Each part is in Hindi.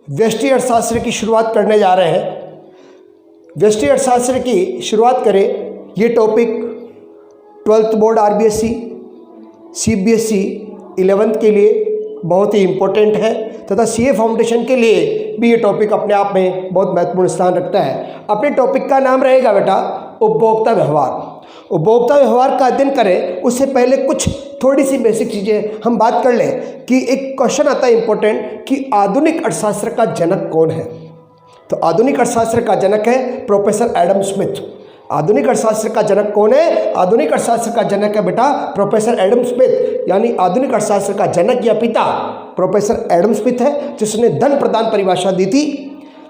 व्यष्टि अर्थशास्त्र की शुरुआत करने जा रहे हैं। व्यष्टि अर्थशास्त्र की शुरुआत करें, ये topic 12th board RBSE, CBSE 11th के लिए बहुत ही इम्पोर्टेंट है तथा CA फाउंडेशन के लिए भी ये टॉपिक अपने आप में बहुत महत्वपूर्ण स्थान रखता है। अपने टॉपिक का नाम रहेगा बेटा उपभोक्ता व्यवहार। उपभोक्ता व्यवहार का अध्ययन करें उससे पहले कुछ थोड़ी सी बेसिक चीज़ें हम बात कर लें कि एक क्वेश्चन आता है इम्पोर्टेंट कि आधुनिक अर्थशास्त्र का जनक कौन है। तो आधुनिक अर्थशास्त्र का जनक है प्रोफेसर एडम स्मिथ। आधुनिक अर्थशास्त्र का जनक कौन है? आधुनिक अर्थशास्त्र का जनक है बेटा प्रोफेसर एडम स्मिथ, यानी आधुनिक अर्थशास्त्र का जनक या पिता प्रोफेसर एडम स्मिथ है, जिसने धन प्रदान परिभाषा दी थी,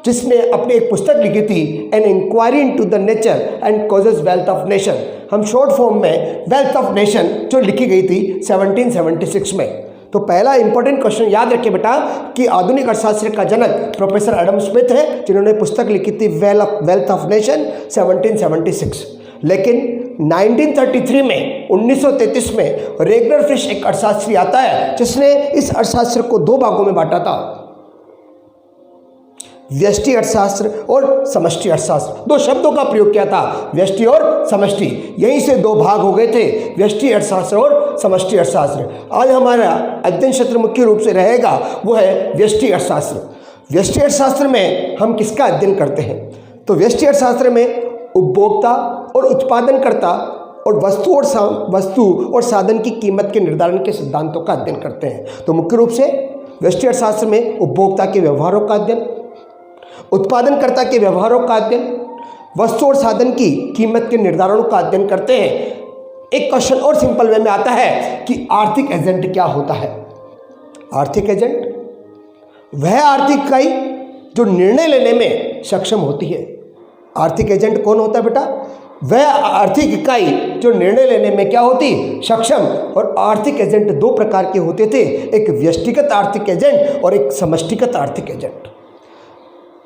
जिसने अपनी एक पुस्तक लिखी थी an inquiry into the nature and causes wealth of nation. हम शॉर्ट फॉर्म में वेल्थ ऑफ नेशन जो लिखी गई थी 1776 में। तो पहला इंपॉर्टेंट क्वेश्चन याद रखिए बेटा कि आधुनिक अर्थशास्त्र का जनक प्रोफेसर एडम स्मिथ है, जिन्होंने पुस्तक लिखी थी वेल्थ ऑफ नेशन 1776। लेकिन 1933 में 1933 में रेगनर फिश एक अर्थशास्त्री आता है जिसने इस अर्थशास्त्र को दो भागों में बांटा था, व्यष्टि अर्थशास्त्र और समष्टि अर्थशास्त्र। दो शब्दों का प्रयोग किया था, व्यष्टि और समष्टि। यहीं से दो भाग हो गए थे, व्यष्टि अर्थशास्त्र और समष्टि अर्थशास्त्र। आज हमारा अध्ययन क्षेत्र मुख्य रूप से रहेगा वो है व्यष्टि अर्थशास्त्र। व्यष्टि अर्थशास्त्र में हम किसका अध्ययन करते हैं? तो व्यष्टि अर्थशास्त्र में उपभोक्ता और उत्पादनकर्ता और वस्तु और साधन की कीमत के निर्धारण के सिद्धांतों का अध्ययन करते हैं। तो मुख्य रूप से व्यष्टि अर्थशास्त्र में उपभोक्ता के व्यवहारों का अध्ययन, उत्पादनकर्ता के व्यवहारों का अध्ययन, वस्तु और साधन की कीमत के निर्धारणों का अध्ययन करते हैं। एक क्वेश्चन और सिंपल वे में आता है कि आर्थिक एजेंट क्या होता है? आर्थिक एजेंट वह आर्थिक इकाई जो निर्णय लेने में सक्षम होती है। आर्थिक एजेंट कौन होता है बेटा? वह आर्थिक इकाई जो निर्णय लेने में क्या होती? सक्षम। और आर्थिक एजेंट दो प्रकार के होते थे, एक व्यष्टिगत आर्थिक एजेंट और एक समष्टिगत आर्थिक एजेंट।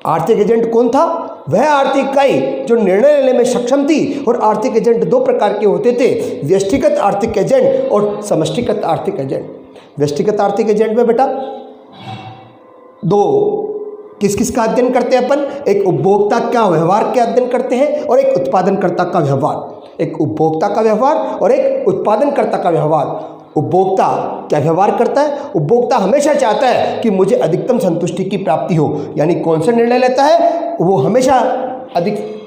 आर्थिक एजेंट कौन था? वह आर्थिक इकाई जो निर्णय लेने में सक्षम थी। और आर्थिक एजेंट दो प्रकार के होते थे, व्यष्टिगत आर्थिक एजेंट और समष्टिगत आर्थिक एजेंट। व्यष्टिगत आर्थिक एजेंट में बेटा दो किस किस का अध्ययन करते हैं अपन? एक उपभोक्ता का व्यवहार का अध्ययन करते हैं और एक उत्पादनकर्ता का व्यवहार। एक उपभोक्ता का व्यवहार और एक उत्पादनकर्ता का व्यवहार। उपभोक्ता क्या व्यवहार करता है? उपभोक्ता हमेशा चाहता है कि मुझे अधिकतम संतुष्टि की प्राप्ति हो, यानी कौन सा निर्णय लेता है? वो हमेशा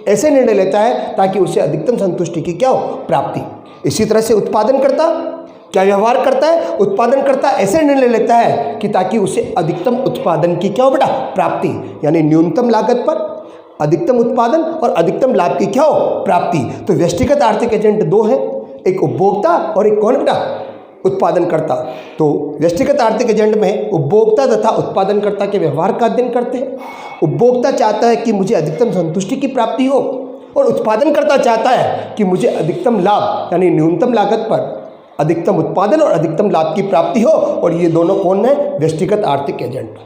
ऐसे निर्णय लेता है ताकि उसे अधिकतम संतुष्टि की क्या हो? प्राप्ति। इसी तरह से उत्पादनकर्ता क्या व्यवहार करता है? उत्पादनकर्ता ऐसे निर्णय लेता है कि ताकि उसे अधिकतम उत्पादन की क्या हो बेटा? प्राप्ति, यानी न्यूनतम लागत पर अधिकतम उत्पादन और अधिकतम लाभ की क्या हो? प्राप्ति। तो व्यष्टिगत आर्थिक एजेंट दो है, एक उपभोक्ता और एक कौन बेटा? उत्पादनकर्ता। तो व्यष्टिगत आर्थिक एजेंट में उपभोक्ता तथा उत्पादनकर्ता के व्यवहार का अध्ययन करते हैं। उपभोक्ता चाहता है कि मुझे अधिकतम संतुष्टि की प्राप्ति हो और उत्पादनकर्ता चाहता है कि मुझे अधिकतम लाभ यानी न्यूनतम लागत पर अधिकतम उत्पादन और अधिकतम लाभ की प्राप्ति हो। और ये दोनों कौन है? व्यष्टिगत आर्थिक एजेंट।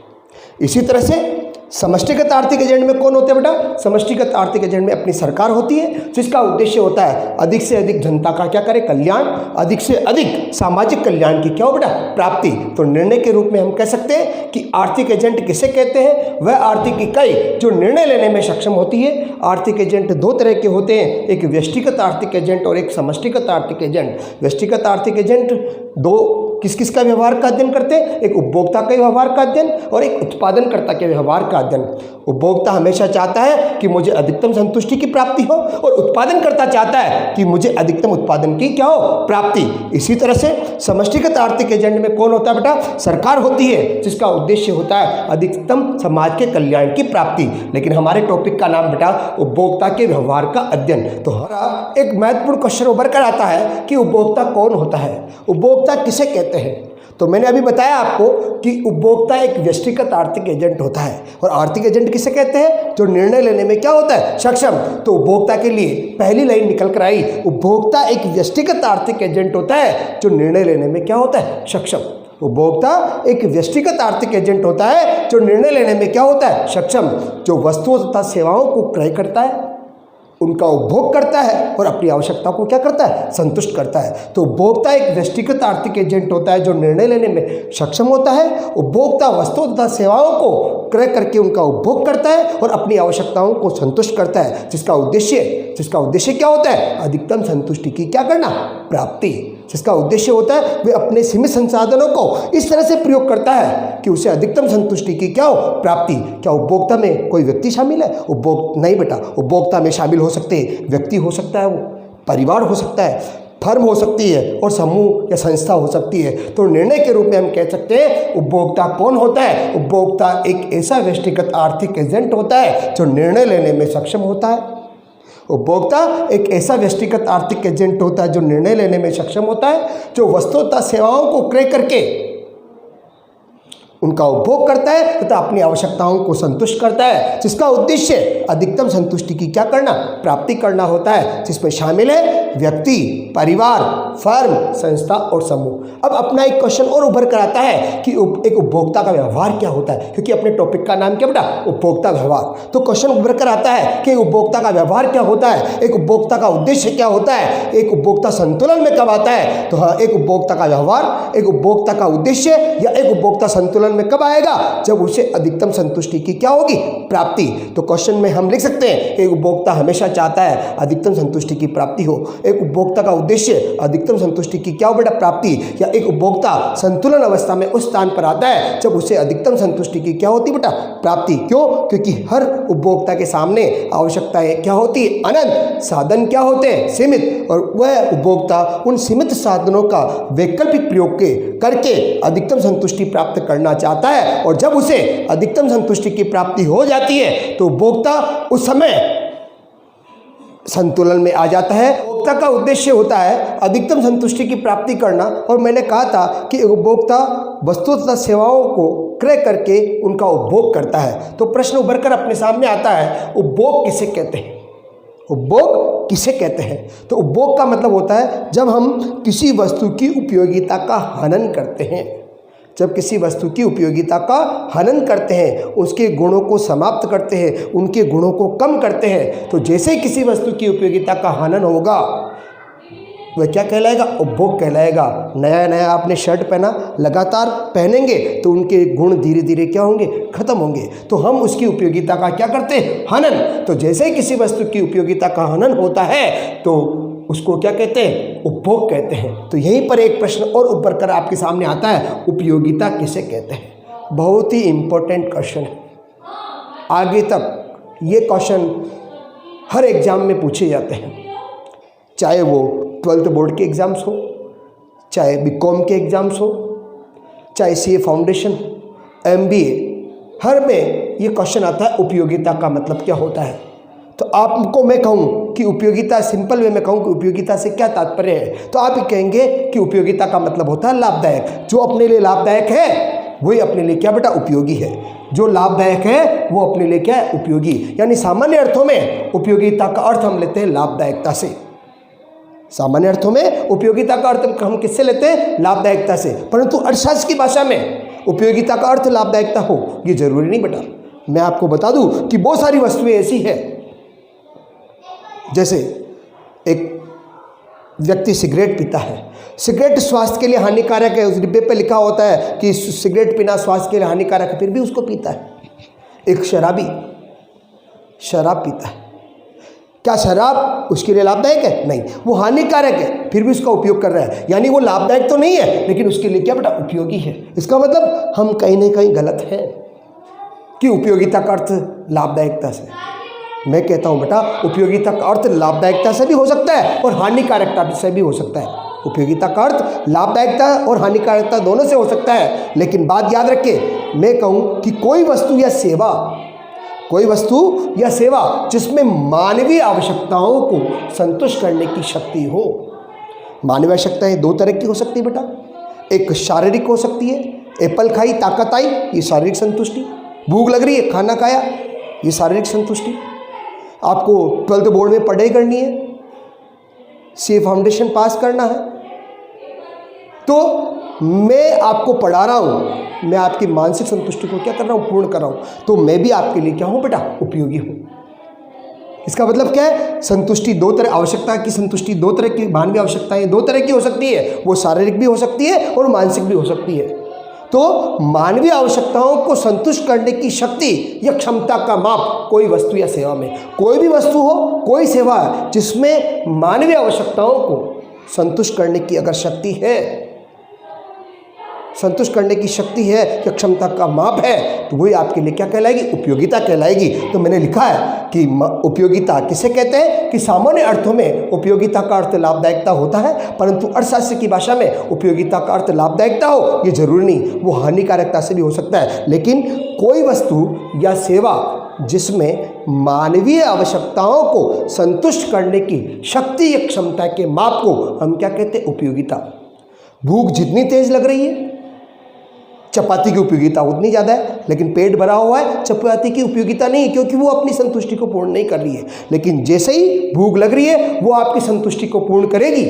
इसी तरह से समष्टिगत आर्थिक एजेंट में कौन होते हैं बेटा? समष्टिगत आर्थिक एजेंट में अपनी सरकार होती है, जिसका उद्देश्य होता है अधिक से अधिक जनता का क्या करे? कल्याण, अधिक से अधिक सामाजिक कल्याण की क्या हो बेटा? प्राप्ति। तो निर्णय के रूप में हम कह सकते हैं कि आर्थिक एजेंट किसे कहते हैं? वह आर्थिक इकाई जो निर्णय लेने में सक्षम होती है। आर्थिक एजेंट दो तरह के होते हैं, एक व्यष्टिगत आर्थिक एजेंट और एक समष्टिगत आर्थिक एजेंट। व्यष्टिगत आर्थिक एजेंट दो किस किस का व्यवहार का अध्ययन करते हैं? एक उपभोक्ता के व्यवहार का अध्ययन और एक उत्पादनकर्ता के व्यवहार का अध्ययन। उपभोक्ता हमेशा चाहता है कि मुझे अधिकतम संतुष्टि की प्राप्ति हो और उत्पादनकर्ता चाहता है कि मुझे अधिकतम उत्पादन की क्या हो? प्राप्ति। इसी तरह से समष्टिगत आर्थिक एजेंट में कौन होता है बेटा? सरकार होती है, जिसका उद्देश्य होता है अधिकतम समाज के कल्याण की प्राप्ति। लेकिन हमारे टॉपिक का नाम बेटा उपभोक्ता के व्यवहार का अध्ययन। तो हमारा एक महत्वपूर्ण क्वेश्चन उभर कर आता है कि उपभोक्ता कौन होता है? उपभोक्ता किसे कहते हैं? तो मैंने अभी बताया आपको कि उपभोक्ता एक व्यष्टिगत आर्थिक एजेंट होता है। और आर्थिक एजेंट किसे कहते हैं? जो निर्णय लेने में क्या होता है? सक्षम। तो उपभोक्ता के लिए पहली लाइन निकल कर आई, उपभोक्ता एक व्यष्टिगत आर्थिक एजेंट होता है जो निर्णय लेने में क्या होता है? सक्षम। उपभोक्ता एक व्यष्टिगत आर्थिक एजेंट होता है जो निर्णय लेने में क्या होता है? सक्षम। जो वस्तुओं तथा सेवाओं को क्रय करता है, उनका उपभोग करता है और अपनी आवश्यकता को क्या करता है, संतुष्ट करता है। तो उपभोक्ता एक व्यष्टिगत आर्थिक एजेंट होता है जो निर्णय लेने में सक्षम होता है। उपभोक्ता वस्तु तथा सेवाओं को क्रय करके उनका उपभोग करता है और अपनी आवश्यकताओं को संतुष्ट करता है, जिसका उद्देश्य क्या होता है, अधिकतम संतुष्टि की क्या करना, प्राप्ति। जिसका उद्देश्य होता है वे अपने सीमित संसाधनों को इस तरह से प्रयोग करता है कि उसे अधिकतम संतुष्टि की क्या हो, प्राप्ति। क्या उपभोक्ता में कोई व्यक्ति शामिल है? नहीं बेटा, उपभोक्ता में शामिल हो सकते हैं व्यक्ति, हो सकता है वो परिवार, हो सकता है फर्म, हो सकती है और समूह या संस्था हो सकती है। तो निर्णय के रूप में हम कह सकते हैं उपभोक्ता कौन होता है? उपभोक्ता एक ऐसा व्यष्टिगत आर्थिक एजेंट होता है जो निर्णय लेने में सक्षम होता है। उपभोक्ता एक ऐसा व्यष्टिगत आर्थिक एजेंट होता है जो निर्णय लेने में सक्षम होता है, जो वस्तु तथा सेवाओं को क्रय करके उनका उपभोग करता है तथा अपनी आवश्यकताओं को संतुष्ट करता है, जिसका उद्देश्य अधिकतम संतुष्टि की क्या करना, प्राप्ति करना होता है, जिसमें शामिल है व्यक्ति, परिवार, फर्म, संस्था और समूह। अब अपना एक क्वेश्चन और उभर कर आता है कि एक उपभोक्ता का व्यवहार क्या होता है, क्योंकि अपने टॉपिक का नाम क्या बेटा, उपभोक्ता व्यवहार। तो क्वेश्चन उभर कर आता है कि उपभोक्ता का व्यवहार क्या होता है, एक उपभोक्ता का उद्देश्य क्या होता है, एक उपभोक्ता संतुलन में कब आता है। तो हाँ, एक उपभोक्ता का व्यवहार, एक उपभोक्ता का उद्देश्य या एक उपभोक्ता संतुलन में कब आएगा, जब उसे अधिकतम संतुष्टि की क्या होगी, प्राप्ति। तो क्वेश्चन में हम लिख सकते हैं एक उपभोक्ता हमेशा चाहता है अधिकतम संतुष्टि की प्राप्ति हो। एक उपभोक्ता का उद्देश्य अधिकतम संतुष्टि की क्या हो बेटा, प्राप्ति। या एक उपभोक्ता संतुलन अवस्था में उस स्थान पर आता है जब उसे अधिकतम संतुष्टि की क्या होती बेटा, प्राप्ति। क्यों? क्योंकि हर उपभोक्ता के सामने आवश्यकताएं क्या होती है, अनंत, साधन क्या होते हैं, सीमित, और वह उपभोक्ता उन सीमित साधनों का वैकल्पिक प्रयोग करके अधिकतम संतुष्टि प्राप्त करना चाहता है। और जब उसे अधिकतम संतुष्टि की प्राप्ति हो जाती है तो उपभोक्ता उस समय संतुलन में आ जाता है। उपभोक्ता का उद्देश्य होता है अधिकतम संतुष्टि की प्राप्ति करना, और मैंने कहा था कि उपभोक्ता वस्तु तथा सेवाओं को क्रय करके उनका उपभोग करता है। तो प्रश्न उभर कर अपने सामने आता है, उपभोग किसे कहते हैं? उपभोग किसे कहते हैं? तो उपभोग का मतलब होता है जब हम किसी वस्तु की उपयोगिता का हनन करते हैं। जब किसी वस्तु की उपयोगिता का हनन करते हैं, उसके गुणों को समाप्त करते हैं, उनके गुणों को कम करते हैं। तो जैसे ही किसी वस्तु की उपयोगिता का हनन होगा वह क्या कहलाएगा, उपभोग कहलाएगा। नया नया आपने शर्ट पहना, लगातार पहनेंगे तो उनके गुण धीरे धीरे क्या होंगे, खत्म होंगे। तो हम उसकी उपयोगिता का क्या करते हैं, हनन। तो जैसे ही किसी वस्तु की उपयोगिता का हनन होता है तो उसको क्या कहते हैं, उपभोग कहते हैं। तो यहीं पर एक प्रश्न और उभर कर आपके सामने आता है, उपयोगिता किसे कहते हैं? बहुत ही इंपॉर्टेंट क्वेश्चन है। आगे तक ये क्वेश्चन हर एग्जाम में पूछे जाते हैं, चाहे वो 12th बोर्ड के एग्ज़ाम्स हो, चाहे बीकॉम के एग्ज़ाम्स हो, चाहे सीए फाउंडेशन, एमबीए, हर में ये क्वेश्चन आता है उपयोगिता का मतलब क्या होता है। तो आपको मैं कहूँ कि उपयोगिता, सिंपल वे में कहूँ कि उपयोगिता से क्या तात्पर्य है, तो आप ये कहेंगे कि उपयोगिता का मतलब होता है लाभदायक। जो अपने लिए लाभदायक है वही अपने लिए क्या बेटा, उपयोगी है। जो लाभदायक है वो अपने लिए क्या है, उपयोगी। यानी सामान्य अर्थों में उपयोगिता का अर्थ हम लेते हैं लाभदायकता से। सामान्य अर्थों में उपयोगिता का अर्थ हम किससे लेते हैं, लाभदायकता से। परंतु अर्थशास्त्र की भाषा में उपयोगिता का अर्थ लाभदायकता हो ये जरूरी नहीं बेटा। मैं आपको बता दूं कि बहुत सारी वस्तुएं ऐसी है, जैसे एक व्यक्ति सिगरेट पीता है, सिगरेट स्वास्थ्य के लिए हानिकारक है, उस डिब्बे पे लिखा होता है कि सिगरेट पीना स्वास्थ्य के लिए हानिकारक है, फिर भी उसको पीता है। एक शराबी शराब पीता है, क्या शराब उसके लिए लाभदायक है? नहीं, वो हानिकारक है, फिर भी उसका उपयोग कर रहा है। यानी वो लाभदायक तो नहीं है लेकिन उसके लिए क्या बेटा, उपयोगी है। इसका मतलब हम कहीं ना कहीं गलत हैं कि उपयोगिता का अर्थ लाभदायकता से। मैं कहता हूँ बेटा, उपयोगिता का अर्थ लाभदायकता से भी हो सकता है और हानिकारकता से भी हो सकता है। उपयोगिता का अर्थ लाभदायकता और हानिकारकता दोनों से हो सकता है। लेकिन बात याद रखें, मैं कहूँ कि कोई वस्तु या सेवा जिसमें मानवीय आवश्यकताओं को संतुष्ट करने की शक्ति हो। मानवीय आवश्यकताएं दो तरह की हो सकती है बेटा, एक शारीरिक हो सकती है, एप्पल खाई ताकत आई, ये शारीरिक संतुष्टि। भूख लग रही है, खाना खाया, ये शारीरिक संतुष्टि। आपको 12th बोर्ड में पढ़ाई करनी है, सीए फाउंडेशन पास करना है, तो मैं आपको पढ़ा रहा हूँ, मैं आपकी मानसिक संतुष्टि को क्या कर रहा हूँ, पूर्ण कर रहा हूँ। तो मैं भी आपके लिए क्या हूँ बेटा, उपयोगी हूँ। इसका मतलब क्या है? संतुष्टि दो तरह, आवश्यकता की संतुष्टि दो तरह की, मानवीय आवश्यकताएं दो तरह की हो सकती है, वो शारीरिक भी हो सकती है और मानसिक भी हो सकती है। तो मानवीय आवश्यकताओं को संतुष्ट करने की शक्ति या क्षमता का माप कोई वस्तु या सेवा में, कोई भी वस्तु हो, कोई सेवा है जिसमें मानवीय आवश्यकताओं को संतुष्ट करने की अगर शक्ति है, संतुष्ट करने की शक्ति है या क्षमता का माप है, तो वही आपके लिए क्या कहलाएगी? उपयोगिता कहलाएगी। तो मैंने लिखा है कि उपयोगिता किसे कहते हैं कि सामान्य अर्थों में उपयोगिता का अर्थ लाभदायकता होता है, परंतु अर्थशास्त्र की भाषा में उपयोगिता का अर्थ लाभदायकता हो ये जरूरी नहीं, वो हानिकारकता से भी हो सकता है। लेकिन कोई वस्तु या सेवा जिसमें मानवीय आवश्यकताओं को संतुष्ट करने की शक्ति या क्षमता के माप को हम क्या कहते हैं? उपयोगिता। भूख जितनी तेज लग रही है, चपाती की उपयोगिता उतनी ज़्यादा है, लेकिन पेट भरा हुआ है, चपाती की उपयोगिता नहीं, क्योंकि वो अपनी संतुष्टि को पूर्ण नहीं कर रही है। लेकिन जैसे ही भूख लग रही है वो आपकी संतुष्टि को पूर्ण करेगी।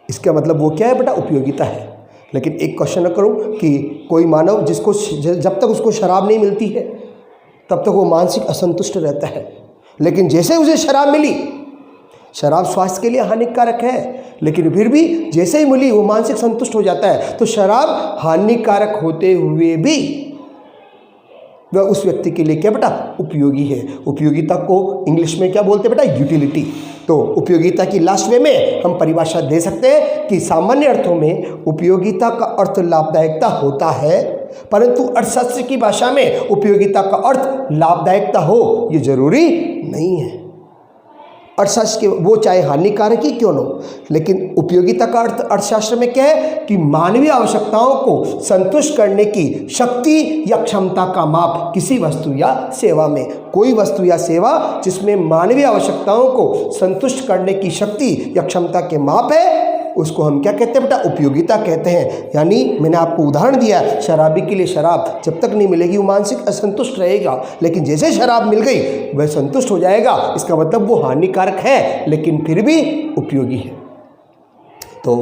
इसका मतलब वो क्या है बेटा? उपयोगिता है। लेकिन एक क्वेश्चन करूं कि कोई मानव जिसको जब तक उसको शराब नहीं मिलती है तब तक वो मानसिक असंतुष्ट रहता है, लेकिन जैसे उसे शराब मिली, शराब स्वास्थ्य के लिए हानिकारक है, लेकिन फिर भी जैसे ही मिली वो मानसिक संतुष्ट हो जाता है। तो शराब हानिकारक होते हुए भी वह उस व्यक्ति के लिए क्या बेटा? उपयोगी है। उपयोगिता को इंग्लिश में क्या बोलते हैं बेटा? यूटिलिटी। तो उपयोगिता की लास्ट वे में हम परिभाषा दे सकते हैं कि सामान्य अर्थों में उपयोगिता का अर्थ लाभदायकता होता है, परंतु अर्थशास्त्र की भाषा में उपयोगिता का अर्थ लाभदायकता हो ये जरूरी नहीं है। अर्थशास्त्र के वो चाहे हानिकारक ही क्यों न हो, लेकिन उपयोगिता का अर्थ अर्थशास्त्र में क्या है कि मानवीय आवश्यकताओं को संतुष्ट करने की शक्ति या क्षमता का माप किसी वस्तु या सेवा में, कोई वस्तु या सेवा जिसमें मानवीय आवश्यकताओं को संतुष्ट करने की शक्ति या क्षमता के माप है, उसको हम क्या कहते हैं बेटा? उपयोगिता कहते हैं। यानी मैंने आपको उदाहरण दिया, शराबी के लिए शराब जब तक नहीं मिलेगी वो मानसिक असंतुष्ट रहेगा, लेकिन जैसे शराब मिल गई वह संतुष्ट हो जाएगा। इसका मतलब वो हानिकारक है लेकिन फिर भी उपयोगी है। तो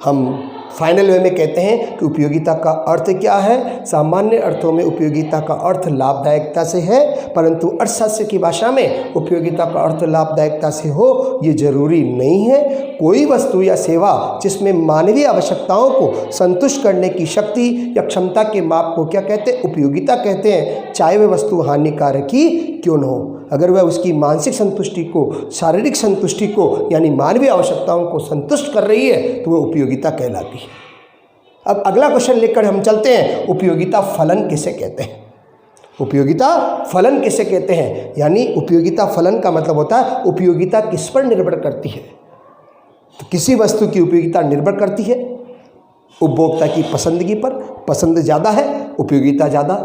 हम फाइनल वे में कहते हैं कि उपयोगिता का अर्थ क्या है? सामान्य अर्थों में उपयोगिता का अर्थ लाभदायकता से है, परंतु अर्थशास्त्र की भाषा में उपयोगिता का अर्थ लाभदायकता से हो ये जरूरी नहीं है। कोई वस्तु या सेवा जिसमें मानवीय आवश्यकताओं को संतुष्ट करने की शक्ति या क्षमता के माप को क्या कहते हैं? उपयोगिता कहते हैं, चाहे वह वस्तु हानिकारक ही क्यों न हो। अगर वह उसकी मानसिक संतुष्टि को, शारीरिक संतुष्टि को यानी मानवीय आवश्यकताओं को संतुष्ट कर रही है तो वह उपयोगिता कहलाती है। अब अगला क्वेश्चन लेकर हम चलते हैं, उपयोगिता फलन किसे कहते हैं? उपयोगिता फलन किसे कहते हैं? यानी उपयोगिता फलन का मतलब होता है उपयोगिता किस पर निर्भर करती है? तो किसी वस्तु की उपयोगिता निर्भर करती है उपभोक्ता की पसंदगी पर, पसंद ज़्यादा है उपयोगिता ज़्यादा,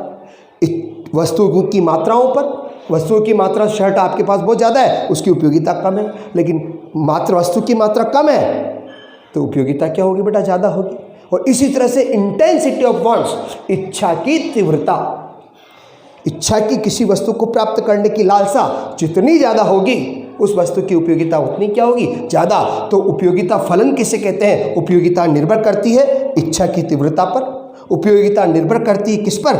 वस्तुओं की मात्राओं पर, वस्तुओं की मात्रा, शर्ट आपके पास बहुत ज़्यादा है उसकी उपयोगिता कम है, लेकिन मात्र वस्तु की मात्रा कम है तो उपयोगिता क्या होगी बेटा? ज़्यादा होगी। और इसी तरह से इंटेंसिटी ऑफ वांट्स, इच्छा की तीव्रता, इच्छा की किसी वस्तु को प्राप्त करने की लालसा जितनी ज़्यादा होगी उस वस्तु की उपयोगिता उतनी क्या होगी? ज़्यादा। तो उपयोगिता फलन किसे कहते हैं? उपयोगिता निर्भर करती है इच्छा की तीव्रता पर, उपयोगिता निर्भर करती है किस पर?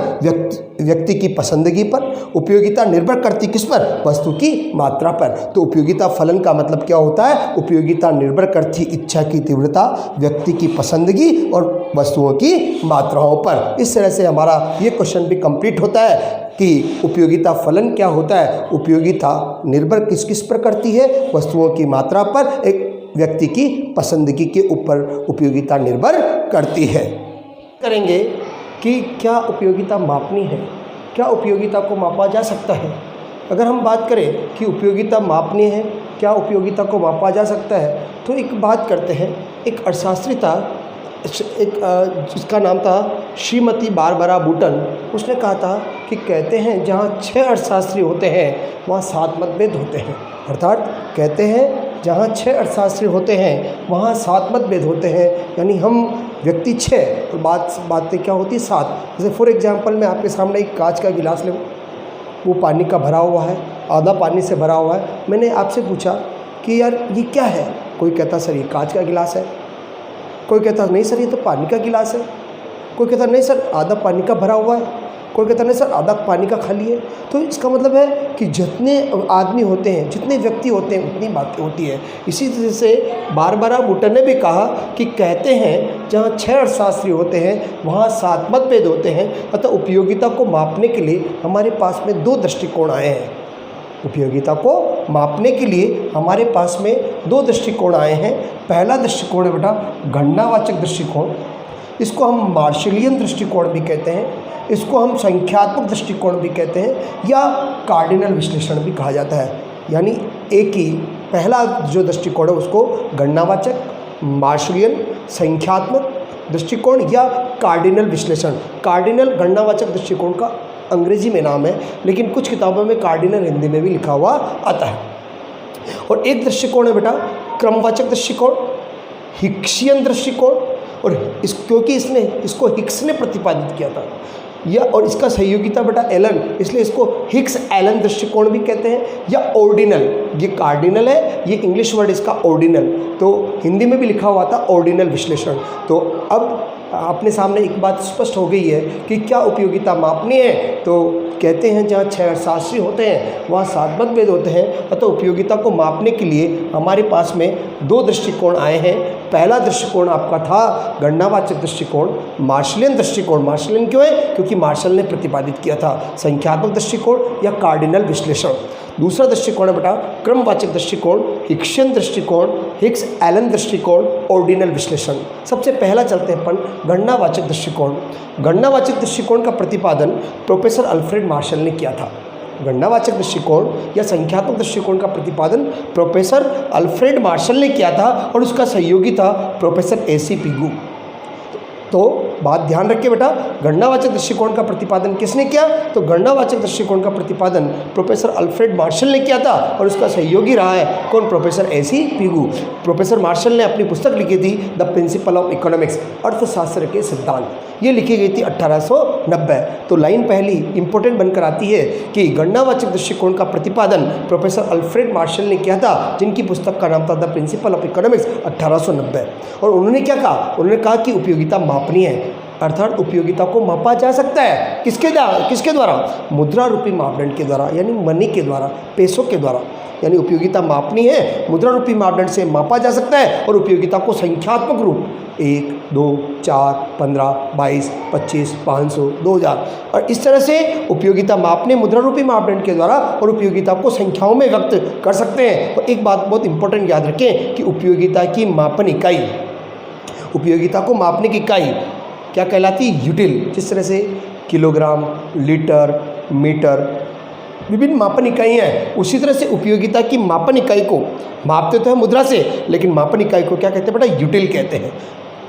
व्यक्ति की पसंदगी पर, उपयोगिता निर्भर करती किस पर? वस्तु की मात्रा पर। तो उपयोगिता फलन का मतलब क्या होता है? उपयोगिता निर्भर करती इच्छा की तीव्रता, व्यक्ति की पसंदगी और वस्तुओं की मात्राओं पर। इस तरह से हमारा ये क्वेश्चन भी कंप्लीट होता है कि उपयोगिता फलन क्या होता है। उपयोगिता निर्भर किस किस पर करती है? वस्तुओं की मात्रा पर, एक व्यक्ति की पसंदगी के ऊपर उपयोगिता निर्भर करती है। करेंगे कि क्या उपयोगिता मापनी है, क्या उपयोगिता को मापा जा सकता है। अगर हम बात करें कि उपयोगिता मापनी है, क्या उपयोगिता को मापा जा सकता है, तो एक बात करते हैं। एक अर्थशास्त्री था, जिसका नाम था श्रीमती बारबरा बूटन। उसने कहा था कि कहते हैं जहाँ 6 अर्थशास्त्री होते हैं वहाँ 7 मतभेद होते हैं। अर्थात कहते हैं जहाँ 6 अर्थशास्त्री होते हैं वहाँ 7 मतभेद होते हैं। यानी हम व्यक्ति 6 तो बातें क्या होती है 7। जैसे फॉर एग्जांपल मैं आपके सामने एक कांच का गिलास ले, वो पानी का भरा हुआ है, आधा पानी से भरा हुआ है। मैंने आपसे पूछा कि यार ये क्या है? कोई कहता सर ये कांच का गिलास है, कोई कहता नहीं सर ये तो पानी का गिलास है, कोई कहता नहीं सर आधा पानी का भरा हुआ है, कोई कहता नहीं सर आधा पानी का खाली है। तो इसका मतलब है कि जितने आदमी होते हैं, जितने व्यक्ति होते हैं, उतनी बातें होती है। इसी तरह से बारबरा बुट्टर ने भी कहा कि कहते हैं जहाँ 6 अर्थशास्त्री होते हैं वहाँ 7 मतभेद होते हैं, अतः उपयोगिता को मापने के लिए हमारे पास में 2 दृष्टिकोण आए हैं। उपयोगिता को मापने के लिए हमारे पास में 2 दृष्टिकोण आए हैं। पहला दृष्टिकोण है बेटा गणनावाचक दृष्टिकोण, इसको हम मार्शलियन दृष्टिकोण भी कहते हैं, इसको हम संख्यात्मक दृष्टिकोण भी कहते हैं, या कार्डिनल विश्लेषण भी कहा जाता है। यानी एक ही पहला जो दृष्टिकोण है उसको गणनावाचक, मार्शलियन, संख्यात्मक दृष्टिकोण या कार्डिनल विश्लेषण। कार्डिनल गणनावाचक दृष्टिकोण का अंग्रेजी में नाम है, लेकिन कुछ किताबों में कार्डिनल हिंदी में भी लिखा हुआ आता है। और एक दृष्टिकोण है बेटा क्रमवाचक दृष्टिकोण, हिक्सियन दृष्टिकोण, और क्योंकि इसको हिक्स ने प्रतिपादित किया था और इसका सहयोगिता बेटा एलन, इसलिए इसको हिक्स एलन दृष्टिकोण भी कहते हैं, या ऑर्डिनल। ये कार्डिनल है, ये इंग्लिश वर्ड इसका ऑर्डिनल, तो हिंदी में भी लिखा हुआ था ऑर्डिनल विश्लेषण। तो अब अपने सामने एक बात स्पष्ट हो गई है कि क्या उपयोगिता मापनी है। तो कहते हैं जहाँ 6 अर्थशास्त्री होते हैं वहाँ 7 मतभेद होते हैं, अतः उपयोगिता को मापने के लिए हमारे पास में 2 दृष्टिकोण आए हैं। पहला दृष्टिकोण आपका था गणनावाचक दृष्टिकोण, मार्शलियन दृष्टिकोण। मार्शलियन क्यों है? क्योंकि मार्शल ने प्रतिपादित किया था। संख्यात्मक दृष्टिकोण या कार्डिनल विश्लेषण। दूसरा दृष्टिकोण है बेटा क्रमवाचक दृष्टिकोण, हिक्सियन दृष्टिकोण, हिक्स एलन दृष्टिकोण, ऑर्डिनल विश्लेषण। सबसे पहला चलते हैं अपन गणनावाचक दृष्टिकोण। गणनावाचक दृष्टिकोण का प्रतिपादन प्रोफेसर अल्फ्रेड मार्शल ने किया था। गणनावाचक दृष्टिकोण या संख्यात्मक दृष्टिकोण का प्रतिपादन प्रोफेसर अल्फ्रेड मार्शल ने किया था और उसका सहयोगी था प्रोफेसर AC पिगू। तो बात ध्यान रखिए बेटा, गणनावाचक दृष्टिकोण का प्रतिपादन किसने किया? तो गणनावाचक दृष्टिकोण का प्रतिपादन प्रोफेसर अल्फ्रेड मार्शल ने किया था और उसका सहयोगी रहा है कौन? Professor AC Pigou. Professor Marshall ने अपनी पुस्तक लिखी थी द प्रिंसिपल ऑफ इकोनॉमिक्स, अर्थशास्त्र के सिद्धांत। ये लिखी गई थी 1890। तो लाइन पहली इंपॉर्टेंट बनकर आती है कि गणनावाचक दृष्टिकोण का प्रतिपादन प्रोफेसर अल्फ्रेड मार्शल ने किया था, जिनकी पुस्तक का नाम था द प्रिंसिपल ऑफ इकोनॉमिक्स 1890। और उन्होंने क्या कहा? उन्होंने कहा कि उपयोगिता मापनी है, अर्थात उपयोगिता को मापा जा सकता है। किसके द्वारा? मुद्रा रूपी मापदंड के द्वारा, यानी मनी के द्वारा, पैसों के द्वारा। यानी उपयोगिता मापनी है, मुद्रा रूपी मापदंड से मापा जा सकता है। और उपयोगिता को संख्यात्मक रूप 1, 2, 4, 15, 22, 25, 500, 2000 और इस तरह से उपयोगिता मापने मुद्रा रूपी मापदंड के द्वारा और उपयोगिता को संख्याओं में व्यक्त कर सकते हैं। और एक बात बहुत इंपॉर्टेंट याद रखें कि उपयोगिता की मापन इकाई, उपयोगिता को मापने की इकाई क्या कहलाती? यूटिल। जिस तरह से किलोग्राम, लीटर, मीटर विभिन्न मापन इकाइयाँ हैं, उसी तरह से उपयोगिता की मापन इकाई को मापते तो है मुद्रा से, लेकिन मापन इकाई को क्या कहते हैं बेटा? यूटिल कहते हैं।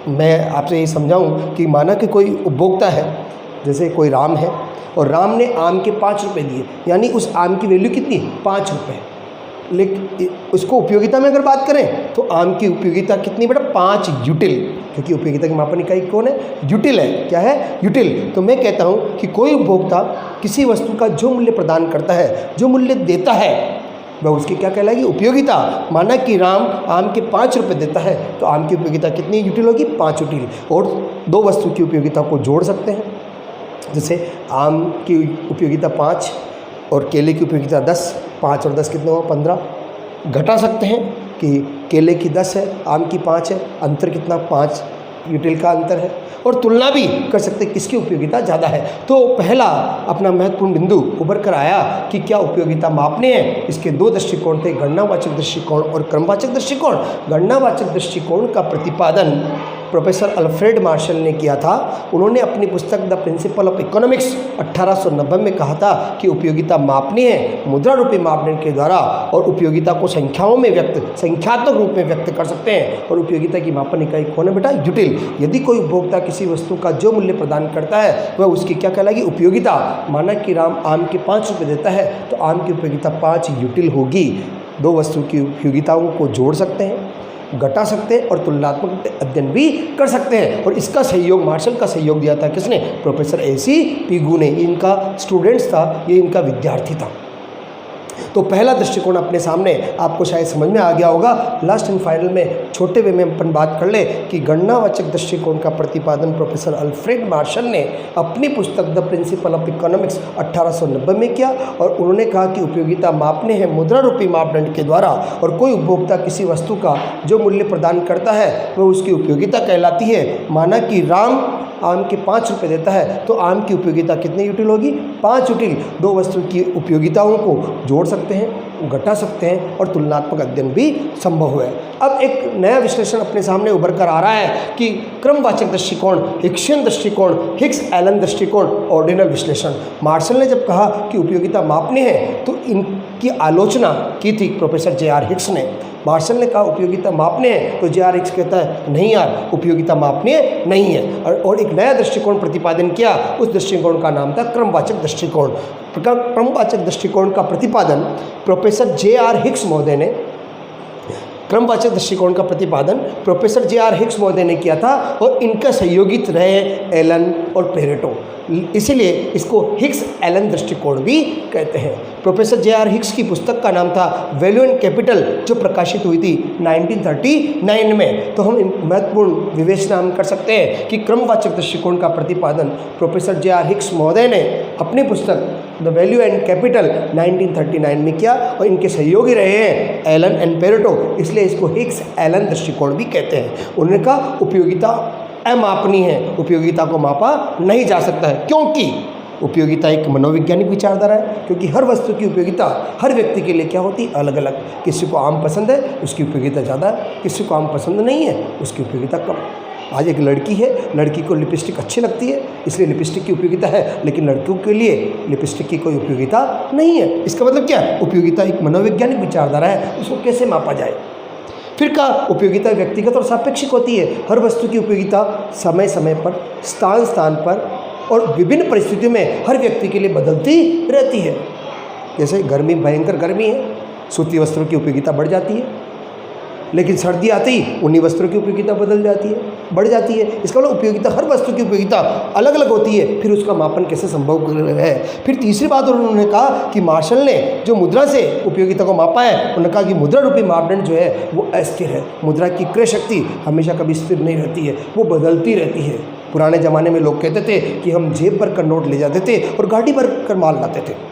मैं आपसे ये समझाऊं कि माना कि कोई उपभोक्ता है, जैसे कोई राम है और राम ने आम के 5 रुपये दिए, यानी उस आम की वैल्यू कितनी? 5 रुपये। लेकिन उसको उपयोगिता में अगर बात करें तो आम की उपयोगिता कितनी बेटा? 5 यूटिल, क्योंकि उपयोगिता की मापन इकाई कौन है? यूटिल है। क्या है? यूटिल। तो मैं कहता हूँ कि कोई उपभोक्ता किसी वस्तु का जो मूल्य प्रदान करता है, जो मूल्य देता है, वह उसकी क्या कहलाएगी? उपयोगिता। माना कि राम आम के 5 रुपये देता है तो आम की उपयोगिता कितनी यूटिल होगी? 5 यूटिल। और 2 वस्तु की उपयोगिता को जोड़ सकते हैं, जैसे आम की उपयोगिता 5 और केले की उपयोगिता 10, 5 और 10 कितना हुआ? 15। घटा सकते हैं कि केले की 10 है, आम की 5 है, अंतर कितना? 5 यूटिल का अंतर है। और तुलना भी कर सकते हैं किसकी उपयोगिता ज़्यादा है। तो पहला अपना महत्वपूर्ण बिंदु उभर कर आया कि क्या उपयोगिता मापने हैं। इसके 2 दृष्टिकोण थे, गणनावाचक दृष्टिकोण और क्रमवाचक दृष्टिकोण। गणनावाचक दृष्टिकोण का प्रतिपादन प्रोफेसर अल्फ्रेड मार्शल ने किया था। उन्होंने अपनी पुस्तक द प्रिंसिपल ऑफ इकोनॉमिक्स 1890 में कहा था कि उपयोगिता मापनी है मुद्रा रूपी मापदंड के द्वारा और उपयोगिता को संख्याओं में संख्यात्मक रूप में व्यक्त कर सकते हैं। और उपयोगिता की मापन इकाई कौन है बेटा? यूटिल। यदि कोई उपभोक्ता किसी वस्तु का जो मूल्य प्रदान करता है वह उसकी क्या कहलाएगी? उपयोगिता। माना कि राम आम के 5 रुपये देता है तो आम की उपयोगिता 5 यूटिल होगी। 2 वस्तु की उपयोगिताओं को जोड़ सकते हैं, घटा सकते हैं और तुलनात्मक अध्ययन भी कर सकते हैं। और इसका सहयोग मार्शल का सहयोग दिया था किसने? प्रोफेसर AC पिगू ने। इनका स्टूडेंट्स था, ये इनका विद्यार्थी था। तो पहला दृष्टिकोण अपने सामने आपको शायद समझ में आ गया होगा। लास्ट एंड फाइनल में छोटे वे में अपन बात कर ले कि गणनावाचक दृष्टिकोण का प्रतिपादन प्रोफेसर अल्फ्रेड मार्शल ने अपनी पुस्तक द प्रिंसिपल ऑफ इकोनॉमिक्स 1890 में किया, और उन्होंने कहा कि उपयोगिता मापने हैं मुद्रा रूपी मापदंड के द्वारा, और कोई उपभोक्ता किसी वस्तु का जो मूल्य प्रदान करता है वह उसकी उपयोगिता कहलाती है। माना कि राम आम के 5 रुपये देता है तो आम की उपयोगिता कितनी यूटिल होगी? 5 यूटिल। दो वस्तु की उपयोगिताओं को जोड़ सकते हैं, घटा सकते हैं और तुलनात्मक अध्ययन भी संभव है। अब एक नया विश्लेषण अपने सामने उभर कर आ रहा है कि क्रमवाचक दृष्टिकोण, हिक्सियन दृष्टिकोण, हिक्स एलन दृष्टिकोण, ऑर्डिनल विश्लेषण। मार्शल ने जब कहा कि उपयोगिता मापनी है तो इनकी आलोचना की थी प्रोफेसर जे.आर. हिक्स ने। मार्शल ने कहा उपयोगिता मापने हैं तो जे.आर. हिक्स कहता है नहीं यार, उपयोगिता मापनी नहीं है, और एक नया दृष्टिकोण प्रतिपादन किया। उस दृष्टिकोण का नाम था क्रमवाचक दृष्टिकोण। क्रमवाचक दृष्टिकोण का प्रतिपादन प्रोफेसर जे.आर. हिक्स महोदय ने क्रमवाचक दृष्टिकोण का प्रतिपादन प्रोफेसर जे.आर. हिक्स महोदय ने किया था, और इनका सहयोगित रहे एलन और पेरेटो, इसीलिए इसको हिक्स एलन दृष्टिकोण भी कहते हैं। Professor JR. हिक्स की पुस्तक का नाम था वैल्यू एंड कैपिटल, जो प्रकाशित हुई थी 1939 में। तो हम महत्वपूर्ण विवेचना हम कर सकते हैं कि क्रमवाचक दृष्टिकोण का प्रतिपादन प्रोफेसर जे.आर. हिक्स महोदय ने अपनी पुस्तक द वैल्यू एंड कैपिटल 1939 में किया, और इनके सहयोगी रहे हैं एलन एंड पेरेटो, इसलिए इसको हिक्स एलन दृष्टिकोण भी कहते हैं। उन्होंने कहा उपयोगिता अमापनीय है, उपयोगिता को मापा नहीं जा सकता है, क्योंकि उपयोगिता एक मनोवैज्ञानिक विचारधारा है। क्योंकि हर वस्तु की उपयोगिता हर व्यक्ति के लिए क्या होती है? अलग अलग। किसी को आम पसंद है, उसकी उपयोगिता ज़्यादा है, किसी को आम पसंद नहीं है, उसकी उपयोगिता कम। आज एक लड़की है, लड़की को लिपस्टिक अच्छी लगती है, इसलिए लिपस्टिक की उपयोगिता है, लेकिन लड़कियों के लिए लिपस्टिक की कोई उपयोगिता नहीं है। इसका मतलब क्या है? उपयोगिता एक मनोवैज्ञानिक विचारधारा है, उसको कैसे मापा जाए? फिर का उपयोगिता व्यक्तिगत और सापेक्षिक होती है। हर वस्तु की उपयोगिता समय समय पर, स्थान स्थान पर और विभिन्न परिस्थितियों में हर व्यक्ति के लिए बदलती रहती है। जैसे गर्मी, भयंकर गर्मी है, सूती वस्त्रों की उपयोगिता बढ़ जाती है, लेकिन सर्दी आती ही उन्हीं वस्त्रों की उपयोगिता बदल जाती है, बढ़ जाती है। इसका मतलब उपयोगिता, हर वस्तु की उपयोगिता अलग अलग होती है। फिर उसका मापन कैसे संभव है? फिर तीसरी बात उन्होंने कहा कि मार्शल ने जो मुद्रा से उपयोगिता को मापा है, उन्होंने कहा कि मुद्रा रूपी मापदंड जो है वो अस्थिर है। मुद्रा की क्रय शक्ति हमेशा कभी स्थिर नहीं रहती है, वो बदलती रहती है। पुराने ज़माने में लोग कहते थे कि हम जेब भर कर नोट ले जाते थे और गाड़ी भर कर माल लाते थे।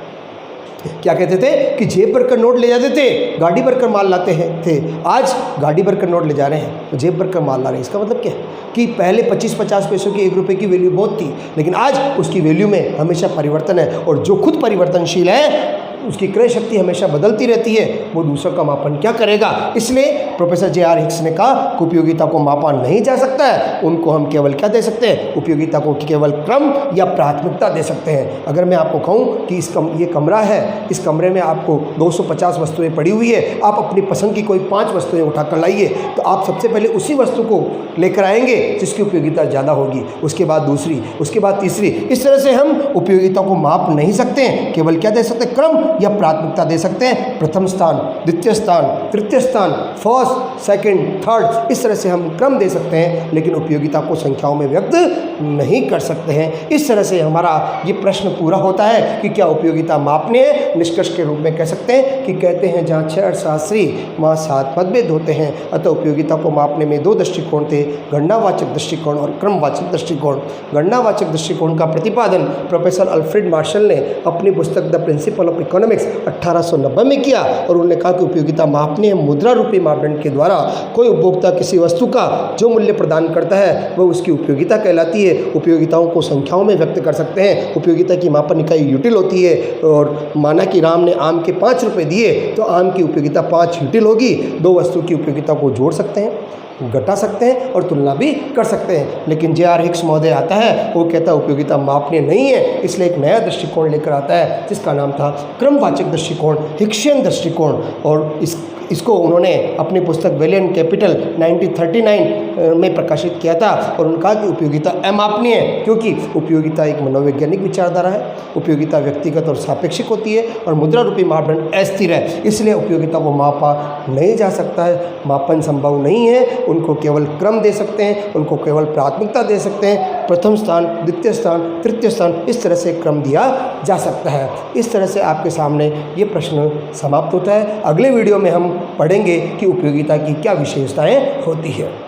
क्या कहते थे? कि जेब भर कर नोट ले जाते थे, गाड़ी भर कर माल लाते थे। आज गाड़ी भर कर नोट ले जा रहे हैं तो जेब भर कर माल ला रहे हैं। इसका मतलब क्या है? कि पहले 25-50 पैसों की 1 रुपये की वैल्यू बहुत थी, लेकिन आज उसकी वैल्यू में हमेशा परिवर्तन है, और जो खुद परिवर्तनशील है उसकी क्रय शक्ति हमेशा बदलती रहती है, वो दूसरों का मापन क्या करेगा? इसलिए प्रोफेसर जे.आर. हिक्स ने कहा कि उपयोगिता को मापा नहीं जा सकता है। उनको हम केवल क्या दे सकते हैं? उपयोगिता को केवल क्रम या प्राथमिकता दे सकते हैं। अगर मैं आपको कहूँ कि ये कमरा है, इस कमरे में आपको 250 वस्तुएं पड़ी हुई है, आप अपनी पसंद की कोई 5 वस्तुएं उठा कर लाइए, तो आप सबसे पहले उसी वस्तु को लेकर आएंगे जिसकी उपयोगिता ज़्यादा होगी, उसके बाद दूसरी, उसके बाद तीसरी। इस तरह से हम उपयोगिता को माप नहीं सकते हैं, केवल क्या दे सकते हैं? क्रम या प्राथमिकता दे सकते हैं। प्रथम स्थान, द्वितीय स्थान, तृतीय स्थान, फर्स्ट, सेकंड, थर्ड, इस तरह से हम क्रम दे सकते हैं, लेकिन उपयोगिता को संख्याओं में व्यक्त नहीं कर सकते हैं। इस तरह से हमारा ये प्रश्न पूरा होता है कि क्या उपयोगिता मापने है? निष्कर्ष के रूप में कह सकते हैं कि कहते हैं जहाँ 6 अर्थशास्त्री वहाँ 7 मतभेद होते हैं। अतः उपयोगिता को मापने में 2 दृष्टिकोण थे, गणनावाचक दृष्टिकोण और क्रमवाचक दृष्टिकोण। गणनावाचक दृष्टिकोण का प्रतिपादन प्रोफेसर अल्फ्रेड मार्शल ने अपनी पुस्तक द प्रिंसिपल ऑफ इकोनॉमिक्स 1890 में किया, और उन्होंने कहा कि उपयोगिता मापने मुद्रा रूपी मापदंड के द्वारा कोई उपभोक्ता किसी वस्तु का जो मूल्य प्रदान करता है वह उसकी उपयोगिता कहलाती है। उपयोगिताओं को संख्याओं में व्यक्त कर सकते हैं। उपयोगिता की मापन इकाई यूटिल होती है, और माना कि राम ने आम के 5 रुपये दिए तो आम की उपयोगिता 5 यूटिल होगी। 2 वस्तु की उपयोगिता को जोड़ सकते हैं, घटा सकते हैं और तुलना भी कर सकते हैं। लेकिन जे.आर. हिक्स महोदय आता है, वो कहता है उपयोगिता मापनीय नहीं है, इसलिए एक नया दृष्टिकोण लेकर आता है जिसका नाम था क्रमवाचक दृष्टिकोण, हिक्सियन दृष्टिकोण। और इसको उन्होंने अपनी पुस्तक वैल्यू एंड कैपिटल 1939 में प्रकाशित किया था, और उन्होंने कहा कि उपयोगिता अमापनीय है, क्योंकि उपयोगिता एक मनोवैज्ञानिक विचारधारा है। उपयोगिता व्यक्तिगत और सापेक्षिक होती है, और मुद्रा रूपी मापदंड अस्थिर है, इसलिए उपयोगिता को मापा नहीं जा सकता है, मापन संभव नहीं है। उनको केवल क्रम दे सकते हैं, उनको केवल प्राथमिकता दे सकते हैं, प्रथम स्थान, द्वितीय स्थान, तृतीय स्थान, इस तरह से क्रम दिया जा सकता है। इस तरह से आपके सामने ये प्रश्न समाप्त होता है। अगले वीडियो में हम पढ़ेंगे कि उपयोगिता की क्या विशेषताएं होती है।